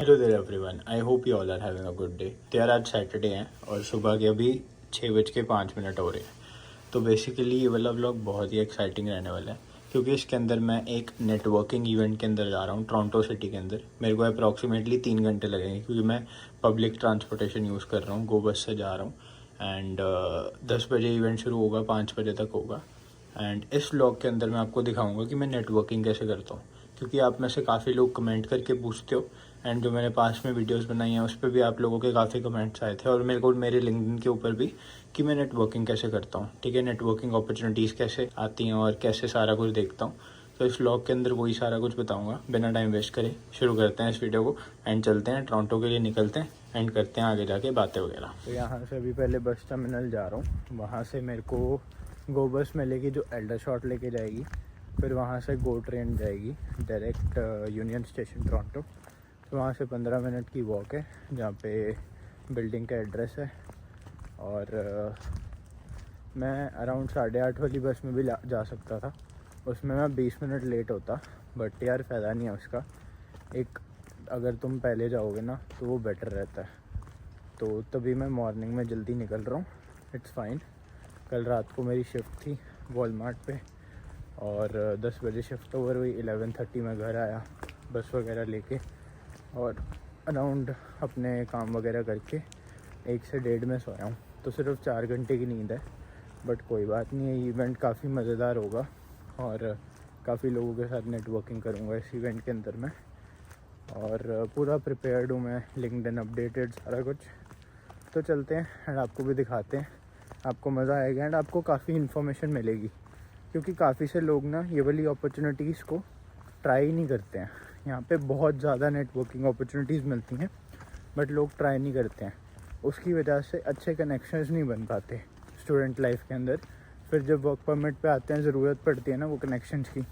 Hello there everyone, I hope you all are having a good day. तो यार आज Saturday है और सुबह के अभी 6:05 हो रहे हैं। तो बेसिकली ये वाला व्लॉग बहुत ही एक्साइटिंग रहने वाला है क्योंकि इसके अंदर मैं एक नेटवर्किंग इवेंट के अंदर जा रहा हूँ टोरंटो सिटी के अंदर। मेरे को अप्रॉक्सीमेटली 3 घंटे लगेंगे क्योंकि मैं पब्लिक ट्रांसपोर्टेशन यूज़ कर रहा हूँ, गो बस से जा रहा हूँ। एंड 10 बजे इवेंट शुरू होगा, 5 बजे तक होगा। एंड इस व्लॉग के अंदर मैं आपको दिखाऊंगा कि मैं नेटवर्किंग कैसे करता हूँ, क्योंकि आप में से काफ़ी लोग कमेंट करके पूछते हो। एंड जो मैंने पास में वीडियोस बनाई हैं उस पर भी आप लोगों के काफ़ी कमेंट्स आए थे और मेरे को मेरे लिंक्डइन के ऊपर भी कि मैं नेटवर्किंग कैसे करता हूँ, ठीक है, नेटवर्किंग अपॉर्चुनिटीज़ कैसे आती हैं और कैसे सारा कुछ देखता हूँ। तो इस व्लॉग के अंदर वही सारा कुछ बताऊँगा। बिना टाइम वेस्ट करे शुरू करते हैं इस वीडियो को एंड चलते हैं टोरंटो के लिए, निकलते हैं एंड करते हैं आगे जाके बातें वगैरह। तो यहाँ से अभी पहले बस टर्मिनल जा रहा हूँ, वहाँ से मेरे को गो बस मिलेगी जो एल्डर शॉट लेके जाएगी। फिर वहाँ से गो ट्रेन जाएगी डायरेक्ट यूनियन स्टेशन टोरंटो। तो वहाँ से 15 मिनट की वॉक है जहाँ पे बिल्डिंग का एड्रेस है। और मैं अराउंड 8:30 वाली बस में भी जा सकता था, उसमें मैं 20 मिनट लेट होता, बट यार फ़ायदा नहीं है उसका। एक अगर तुम पहले जाओगे ना तो वो बेटर रहता है। तो तभी मैं मॉर्निंग में जल्दी निकल रहा हूँ, इट्स फाइन। कल रात को मेरी शिफ्ट थी वॉलमार्ट पे और 10 बजे शिफ्ट ओवर हुई, 11:30 में घर आया बस वगैरह लेके और अराउंड अपने काम वगैरह करके 1 से 1:30 में सोया हूँ। तो सिर्फ 4 घंटे की नींद है, बट कोई बात नहीं है। इवेंट काफ़ी मज़ेदार होगा और काफ़ी लोगों के साथ नेटवर्किंग करूँगा इस इवेंट के अंदर मैं। और पूरा प्रिपेयर्ड हूँ मैं, लिंक्डइन अपडेटेड सारा कुछ। तो चलते हैं एंड आपको भी दिखाते हैं, आपको मज़ा आएगा एंड आपको काफ़ी इन्फॉर्मेशन मिलेगी क्योंकि काफ़ी से लोग ना ये वाली अपॉर्चुनिटीज़ को ट्राई नहीं करते हैं। यहाँ पे बहुत ज़्यादा नेटवर्किंग अपॉर्चुनिटीज़ मिलती हैं बट लोग ट्राई नहीं करते हैं। उसकी वजह से अच्छे कनेक्शंस नहीं बन पाते स्टूडेंट लाइफ के अंदर। फिर जब वर्क परमिट पे आते हैं, ज़रूरत पड़ती है ना वो कनेक्शंस की,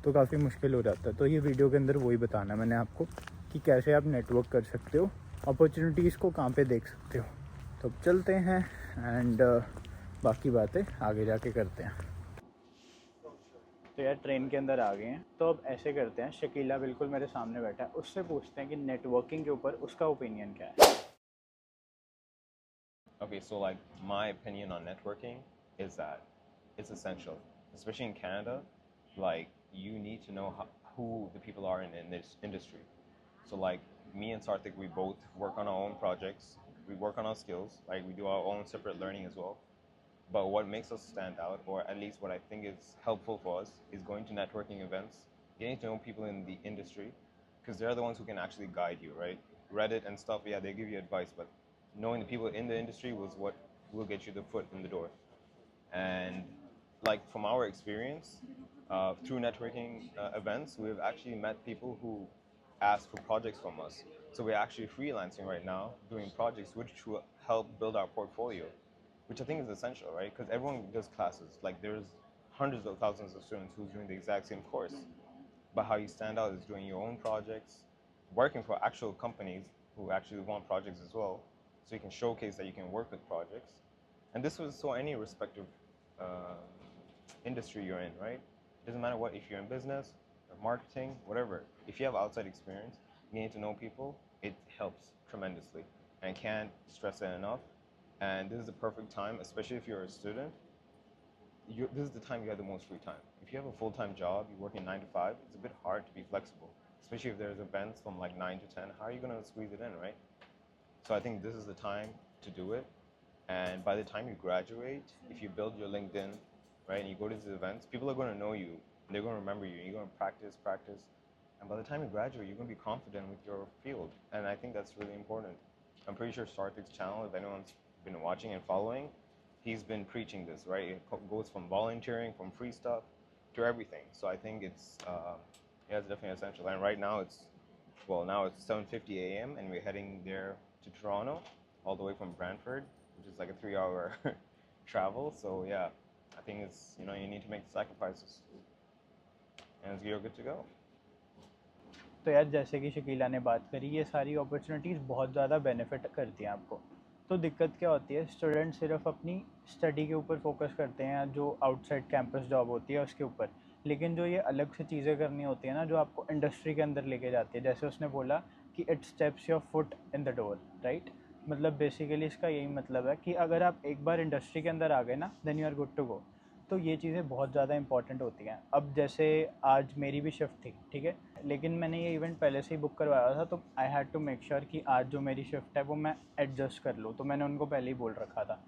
तो काफ़ी मुश्किल हो जाता है। तो ये वीडियो के अंदर वही बताना है मैंने आपको कि कैसे आप नेटवर्क कर सकते हो, अपॉर्चुनिटीज़ को कहाँ पे देख सकते हो। तो अब चलते हैं एंड बाकी बातें आगे जाके करते हैं। तो यार ट्रेन के अंदर आ गए हैं, तो अब ऐसे करते हैं, शकीला बिल्कुल मेरे सामने बैठा है, उससे पूछते हैं कि नेटवर्किंग के ऊपर उसका ओपिनियन क्या है। Okay, so like my opinion on networking is that it's essential, especially in Canada. Like you need to know who the people are in this industry. So like me and Sarthik, we both work on our own projects. We work on our skills. Like we do our own separate learning as well. But what makes us stand out, or at least what I think is helpful for us, is going to networking events, getting to know people in the industry, because they're the ones who can actually guide you, right? Reddit and stuff, yeah, they give you advice, but knowing the people in the industry was what will get you the foot in the door. And like from our experience, through networking events, we've actually met people who ask for projects from us. So we're actually freelancing right now, doing projects which will help build our portfolio, which I think is essential, right? Because everyone does classes. Like there's hundreds of thousands of students who's doing the exact same course. But how you stand out is doing your own projects, working for actual companies who actually want projects as well, so you can showcase that you can work with projects. And this was so any respective uh, industry you're in, right? It doesn't matter what, if you're in business or marketing, whatever. If you have outside experience, you need to know people, it helps tremendously. And I can't stress it enough. And this is the perfect time, especially if you're a student. This is the time you have the most free time. If you have a full-time job, you're working 9 to 5, it's a bit hard to be flexible, especially if there's events from like 9 to 10. How are you gonna squeeze it in, right? So I think this is the time to do it. And by the time you graduate, if you build your LinkedIn, right, and you go to these events, people are gonna know you. They're gonna remember you. You're gonna practice, practice, and by the time you graduate, you're gonna be confident with your field. And I think that's really important. I'm pretty sure Sarthik's channel, if anyone's been watching and following, he's been preaching this, right? It goes from volunteering, from free stuff, to everything. So I think yeah, it's definitely essential. And right now now it's 7:50 a.m. and we're heading there to Toronto, all the way from Brantford, which is like a 3-hour travel. So yeah, I think it's you need to make the sacrifices, and you're good to go. तो यार जैसे कि शकीला ने बात करी, ये सारी opportunities बहुत ज़्यादा बेनिफिट करती हैं आपको। तो दिक्कत क्या होती है, स्टूडेंट सिर्फ अपनी स्टडी के ऊपर फोकस करते हैं, जो आउटसाइड कैंपस जॉब होती है उसके ऊपर। लेकिन जो ये अलग से चीज़ें करनी होती है ना, जो आपको इंडस्ट्री के अंदर लेके जाती है, जैसे उसने बोला कि it steps your foot in the door, right. मतलब बेसिकली इसका यही मतलब है कि अगर आप एक बार इंडस्ट्री के अंदर आ गए ना, then you are good to go. तो ये चीज़ें बहुत ज़्यादा इंपॉर्टेंट होती हैं। अब जैसे आज मेरी भी शिफ्ट थी, ठीक है, लेकिन मैंने ये इवेंट पहले से ही बुक करवाया था, तो I had to make sure कि आज जो मेरी शिफ्ट है वो मैं एडजस्ट कर लूँ, तो मैंने उनको पहले ही बोल रखा था।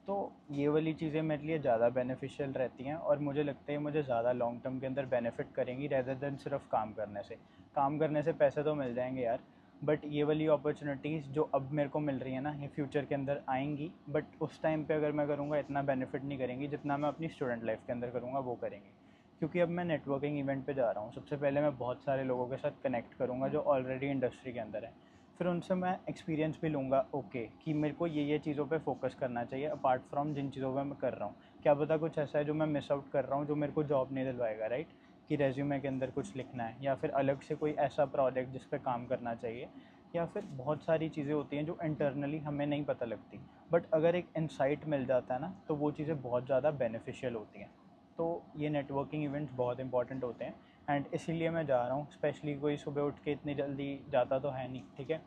तो ये वाली चीज़ें मेरे लिए ज़्यादा बेनिफिशियल रहती हैं और मुझे लगता है मुझे ज़्यादा लॉन्ग टर्म के अंदर बेनिफिट करेंगी रेदर देन सिर्फ काम करने से। काम करने से पैसे तो मिल जाएंगे यार, बट ये वाली अपॉर्चुनिटीज़ जो अब मेरे को मिल रही है ना, ये फ्यूचर के अंदर आएंगी, बट उस टाइम पे अगर मैं करूँगा इतना बेनिफिट नहीं करेंगी जितना मैं अपनी स्टूडेंट लाइफ के अंदर करूँगा वो करेंगी। क्योंकि अब मैं नेटवर्किंग इवेंट पे जा रहा हूँ, सबसे पहले मैं बहुत सारे लोगों के साथ कनेक्ट करूँगा जो ऑलरेडी इंडस्ट्री के अंदर है, फिर उनसे मैं एक्सपीरियंस भी लूँगा, ओके कि मेरे को ये चीज़ों पे फोकस करना चाहिए अपार्ट फ्रॉम जिन चीज़ों पे मैं कर रहा हूँ। क्या पता कुछ ऐसा है जो मैं मिस आउट कर रहा हूँ जो मेरे को जॉब नहीं दिलवाएगा, राइट। कि रेज्यूमे के अंदर कुछ लिखना है या फिर अलग से कोई ऐसा प्रोजेक्ट जिस पे काम करना चाहिए, या फिर बहुत सारी चीज़ें होती हैं जो इंटरनली हमें नहीं पता लगती, बट अगर एक इंसाइट मिल जाता है ना तो वो चीज़ें बहुत ज़्यादा बेनिफिशियल होती हैं। तो ये नेटवर्किंग इवेंट्स बहुत इंपॉर्टेंट होते हैं एंड इसीलिए मैं जा रहा हूँ। स्पेशली कोई सुबह उठ के इतनी जल्दी जाता तो है नहीं, ठीक है,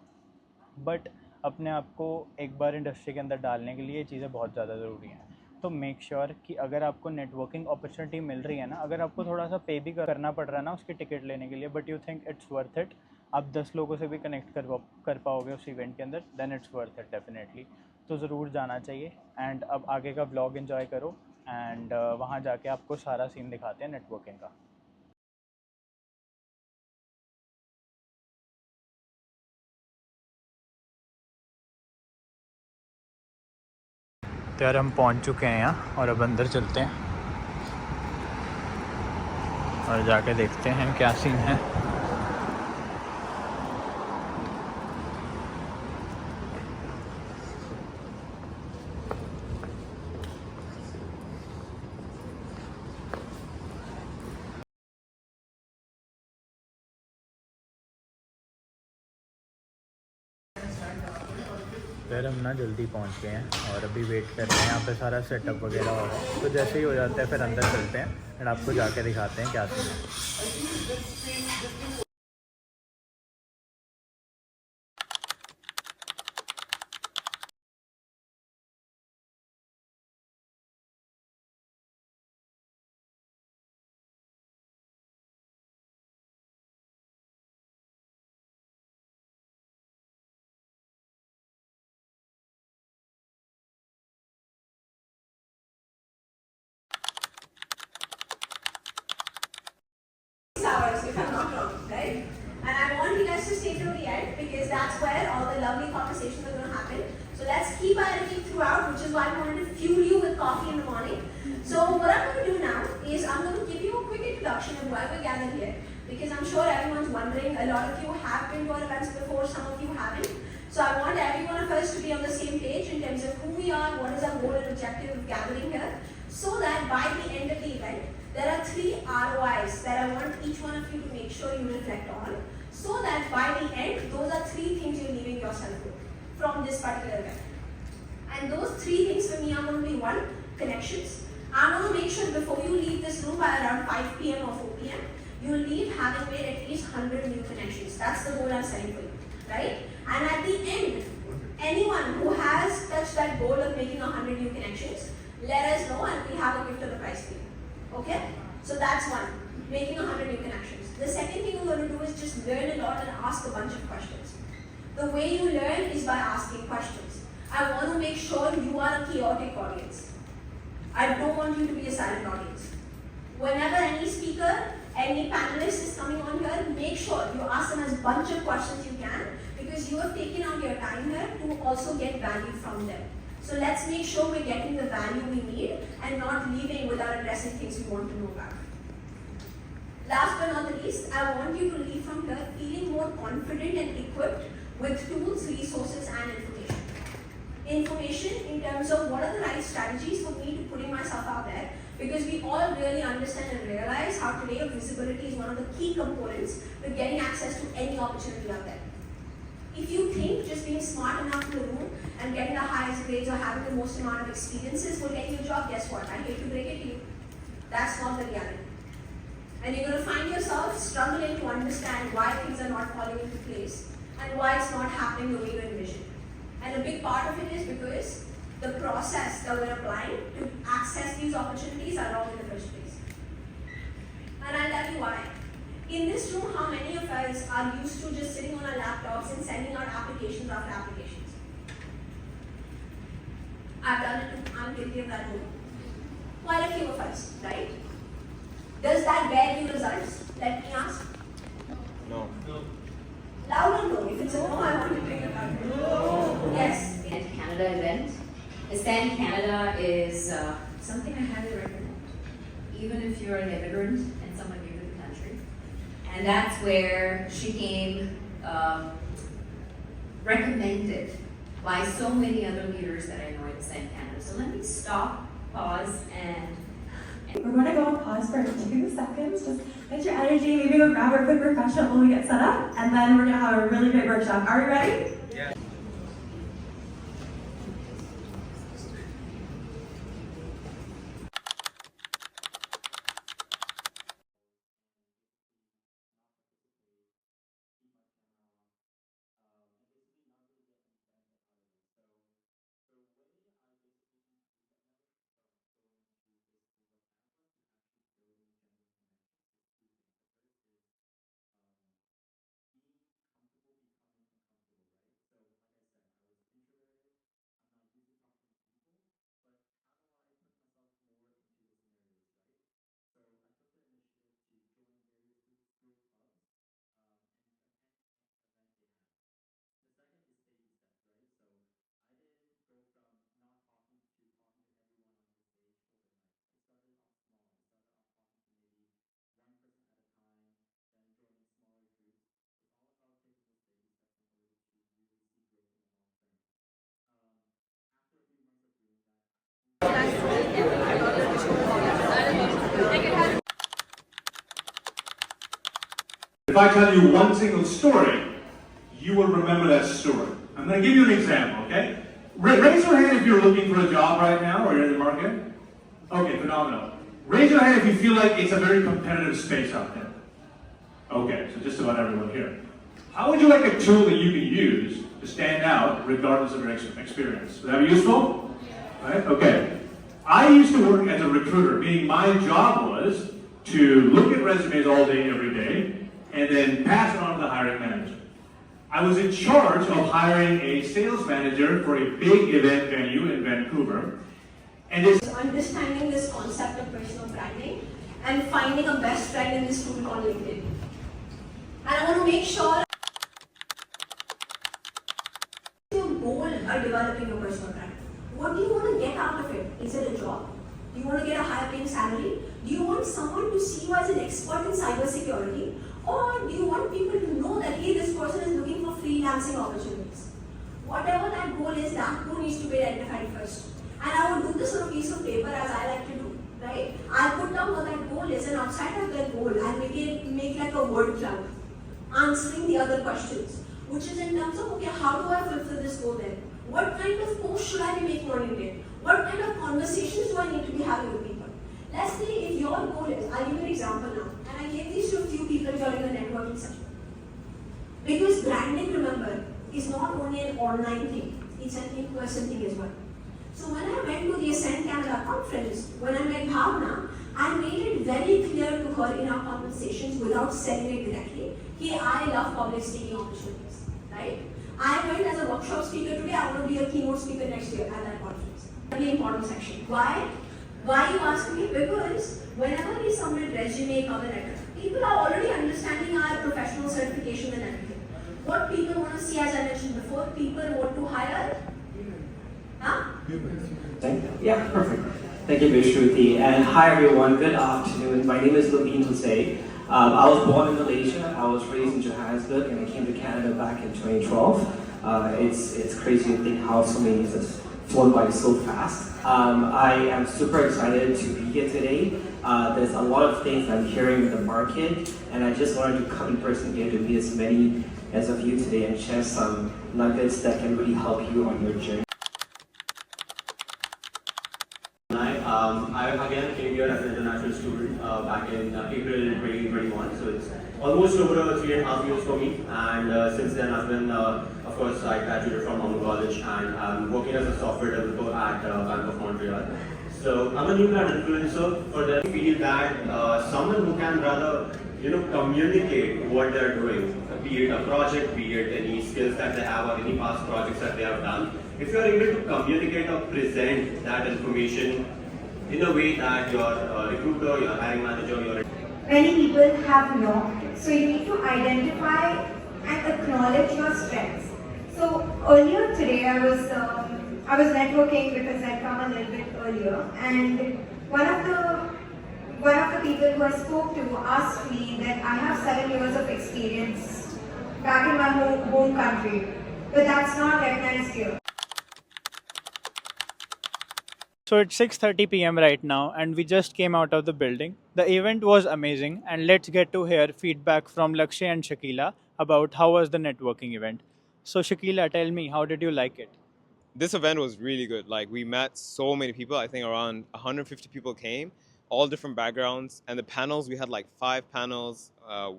बट अपने आप को एक बार इंडस्ट्री के अंदर डालने के लिए ये चीज़ें बहुत ज़्यादा ज़रूरी हैं। तो मेक श्योर कि अगर आपको नेटवर्किंग अपॉर्चुनिटी मिल रही है ना, अगर आपको थोड़ा सा पे भी करना पड़ रहा है ना उसकी टिकट लेने के लिए, but you think it's worth it, आप 10 लोगों से भी कनेक्ट कर पाओगे उस इवेंट के अंदर, then it's worth it definitely. तो ज़रूर जाना चाहिए एंड अब आगे का ब्लॉग इन्जॉय करो एंड वहाँ जाके आपको सारा सीन दिखाते हैं नेटवर्किंग का। तो यार हम पहुंच चुके हैं यहाँ और अब अंदर चलते हैं और जाके देखते हैं क्या सीन है। फिर हम ना जल्दी पहुंच गए हैं और अभी वेट कर रहे हैं, यहाँ पे सारा सेटअप वगैरह हो रहा है, तो जैसे ही हो जाता है फिर अंदर चलते हैं एंड आपको जाके दिखाते हैं क्या सीन है। Hours, if I'm not wrong, right? And I want you guys to stay till the end because that's where all the lovely conversations are going to happen. So let's keep our energy throughout, which is why I wanted to fuel you with coffee in the morning. So what I'm going to do now is I'm going to give you a quick introduction of why we're gathered here, because I'm sure everyone's wondering. A lot of you have been to our events before, some of you haven't. So I want every one of us to be on the same page in terms of who we are, what is our goal and objective of gathering here, so that by the end of the event, there are 3 ROIs that I want each one of you to make sure you reflect on, so that by the end, those are 3 things you're leaving yourself with from this particular event. And those 3 things for me are going to be 1, connections. I want to make sure before you leave this room by around 5 p.m. or 4 p.m., you leave having made at least 100 new connections. That's the goal I'm setting for you, right? And at the end, anyone who has touched that goal of making 100 new connections, let us know and we'll have a gift of the prize for you. Okay? So that's 1, making 100 new connections. The second thing we're going to do is just learn a lot and ask a bunch of questions. The way you learn is by asking questions. I want to make sure you are a chaotic audience. I don't want you to be a silent audience. Whenever any speaker, any panelist is coming on here, make sure you ask them as bunch of questions you can, because you have taken out your time here to also get value from them. So let's make sure we're getting the value we need and not leaving without addressing things we want to know about. Last but not the least, I want you to leave from here feeling more confident and equipped with tools, resources and information. Information in terms of what are the right strategies for me to putting myself out there, because we all really understand and realize how today visibility is one of the key components with getting access to any opportunity out there. If you think just being smart enough in the room and getting the highest grades or having the most amount of experiences will get you a job, guess what? I hate to break it to you. That's not the reality. And you're going to find yourself struggling to understand why things are not falling into place. and why it's not happening the way you envision. And a big part of it is because the process that we're applying to access these opportunities are wrong in the first place. And I'll tell you why. In this room, how many of us are used to just sitting on our laptops and sending out applications after applications? I've done it too. I'm guilty of that too. Quite a few of us, right? Does that bear you results? Let me ask. No. Loud or no? If it's a no, I want to bring it up. No. Yes. And Canada event. Ascend Canada is something I highly recommend, even if you're an immigrant and someone new to the country. And that's where she came recommended by so many other leaders that I know at Ascend Canada. So let me stop, pause, and we're going to go on pause for 2 seconds. Just get your energy, maybe go grab a quick refreshment while we get set up, and then we're going to have a really great workshop. Are you ready? Yeah. If I tell you one single story, you will remember that story. I'm going to give you an example, okay? Raise your hand if you're looking for a job right now or you're in the market. Okay, phenomenal. Raise your hand if you feel like it's a very competitive space out there. Okay, so just about everyone here. How would you like a tool that you can use to stand out regardless of your experience? Would that be useful? Right? Okay. I used to work as a recruiter, meaning my job was to look at resumes all day, every day, and then pass it on to the hiring manager. I was in charge of hiring a sales manager for a big event venue in Vancouver. And this Understanding this concept of personal branding and finding a best friend in this tool called LinkedIn. And I want to make sure your goal are developing your personal brand. What do you want to get out of it? Is it a job? Do you want to get a higher paying salary? Do you want someone to see you as an expert in cybersecurity? Or do you want people to know that, hey, this person is looking for freelancing opportunities? Whatever that goal is, that goal needs to be identified first. And I would do this on a piece of paper as I like to do, right? I'll put down what that goal is, and outside of that goal, I'll make like a word cloud, answering the other questions, which is in terms of, okay, how do I fulfill this goal then? What kind of post should I be making on LinkedIn? What kind of conversations do I need to be having with people? Let's say if your goal is, I'll give you an example now, and I gave these to a few people during the networking session. Because branding, remember, is not only an online thing, it's an in-person thing as well. So when I went to the Ascend Canada conference, when I met Bhavna, I made it very clear to her in our conversations without selling it directly, hey, I love public speaking opportunities, right? I went as a workshop speaker today, I want to be a keynote speaker next year at that conference. Very important section. Why? Why you ask me? Because whenever we submit resume, cover letter, people are already understanding our professional certification and everything. What people want to see, as I mentioned before, people want to hire. Huh? Yeah, perfect. Thank you, Vishruti. And hi, everyone. Good afternoon. My name is Levine Jose. I was born in Malaysia. I was raised in Johannesburg, and I came to Canada back in 2012. It's crazy to think how so many years has flown by so fast. I am super excited to be here today. There's a lot of things I'm hearing in the market, and I just wanted to come in person here to meet as many as of you today and share some nuggets that can really help you on your journey. I again came here as an international student back in April 2021. on. So it's almost over 3.5 years for me. And since then, I've been, of course, I graduated from Mount College, and I'm working as a software developer at Bank of Montreal. So I'm a new brand influencer. For them, I feel that someone who can rather, communicate what they're doing, be it a project, be it any skills that they have or any past projects that they have done. If you're able to communicate or present that information in a way that your recruiter, your hiring manager, your many people have not. So you need to identify and acknowledge your strengths. So earlier today, I was networking because I'd come a little bit earlier, and one of the people who I spoke to asked me that I have 7 years of experience back in my home country, but that's not recognized here. So it's 6:30 p.m. right now, and we just came out of the building. The event was amazing, and let's get to hear feedback from Lakshay and Shakila about how was the networking event. So Shakila, tell me, how did you like it? This event was really good. Like, we met so many people. I think around 150 people came, all different backgrounds. And the panels, we had like 5 panels.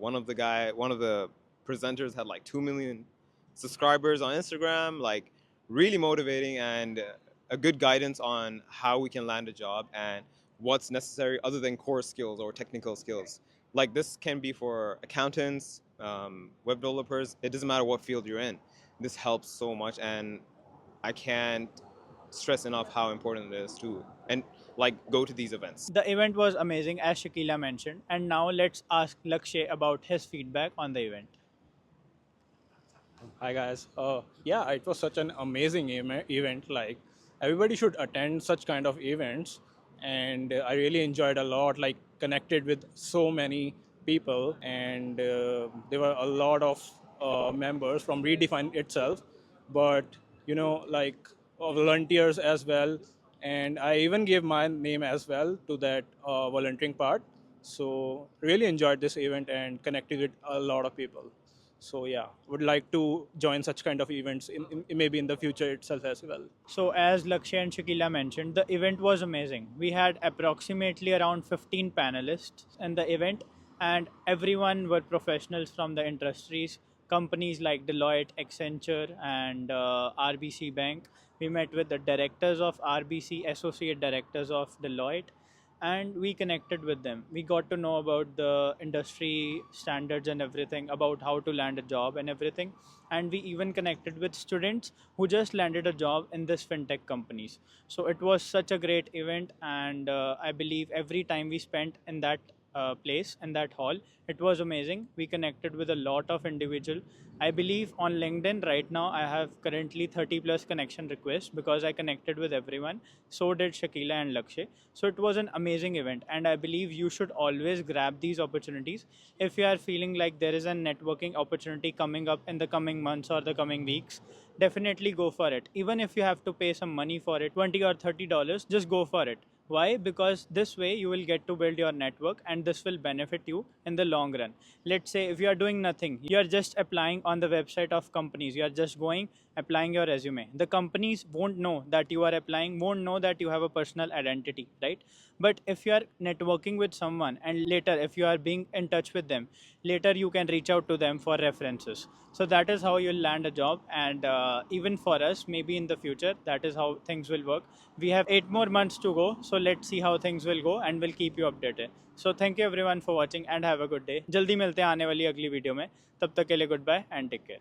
One of the presenters had like 2 million subscribers on Instagram. Like, really motivating, and a good guidance on how we can land a job and what's necessary other than core skills or technical skills. Like, this can be for accountants, web developers. It doesn't matter what field you're in. This helps so much, and I can't stress enough how important it is to go to these events. The event was amazing, as Shakila mentioned, and now let's ask Lakshay about his feedback on the event. Hi guys. Yeah, it was such an amazing event. Like, everybody should attend such kind of events, and I really enjoyed a lot. Like, connected with so many people, and there were a lot of members from Redefine itself, but volunteers as well. And I even gave my name as well to that volunteering part. So really enjoyed this event and connected with a lot of people. So yeah, would like to join such kind of events maybe in the future itself as well. So as Lakshay and Shakila mentioned, the event was amazing. We had approximately around 15 panelists in the event, and everyone were professionals from the industries, companies like Deloitte, Accenture, and RBC Bank. We met with the directors of RBC, associate directors of Deloitte, and we connected with them. We got to know about the industry standards and everything, about how to land a job and everything. And we even connected with students who just landed a job in this fintech companies. So it was such a great event, and I believe every time we spent in that place, in that hall, it was amazing. We connected with a lot of individual. I believe on LinkedIn right now I have currently 30 plus connection requests because I connected with everyone. So did Shakila and Lakshay. So it was an amazing event, and I believe you should always grab these opportunities. If you are feeling like there is a networking opportunity coming up in the coming months or the coming weeks, definitely go for it. Even if you have to pay some money for it, $20 or $30, just go for it. Why? Because this way you will get to build your network, and this will benefit you in the long run. Let's say if you are doing nothing, you are just applying on the website of companies, you are just going, applying your resume. The companies won't know that you are applying, won't know that you have a personal identity, right? But if you are networking with someone, and later if you are being in touch with them, later you can reach out to them for references. So that is how you'll land a job. And even for us, maybe in the future, that is how things will work. We have 8 more months to go, so let's see how things will go, and we'll keep you updated. So thank you everyone for watching, and have a good day. जल्दी मिलते हैं आने वाली अगली video में. तब तक के लिए good bye and take care.